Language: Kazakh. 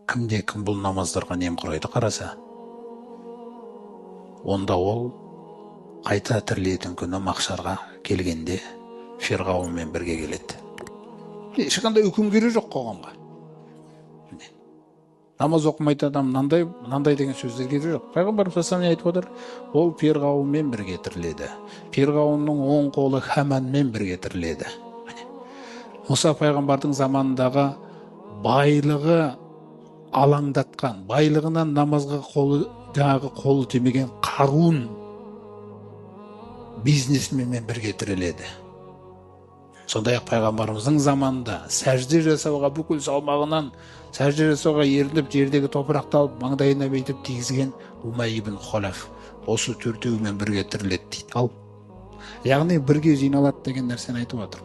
кімде кім бұл намаздарға немқұрайды қараса, онда ол қайта тірілетін күні мақшарға келгенде Фирғауынмен бірге келеді. Ешқандай үкім керегі жоқ қоғамға. Намаз оқымайтын адам мынандай деген сөздер керегі жоқ. Пайғамбар саллаллаху айтып отыр, ол Фирғауынмен бірге тіріледі. Фирғауынның оң қолы Хаманмен бірге тіріледі. Мұса пайғамбардың заманындағы байлығы алаңдатқан, байлығынан намазға қолы тимеген Қарун бизнесменмен бірге тіреледі. Сондай-ақ пайғамбарымыздың заманында сәжде жасауға бүкіл салмағынан сәжде жасауға ерініп жердегі топырақты алып маңдайына бейтіп тигізген Умай ибн Холаф осы төртеуімен бірге тіреледі дейді. Яғни бірге жиналады деген нәрсені айтып отыр.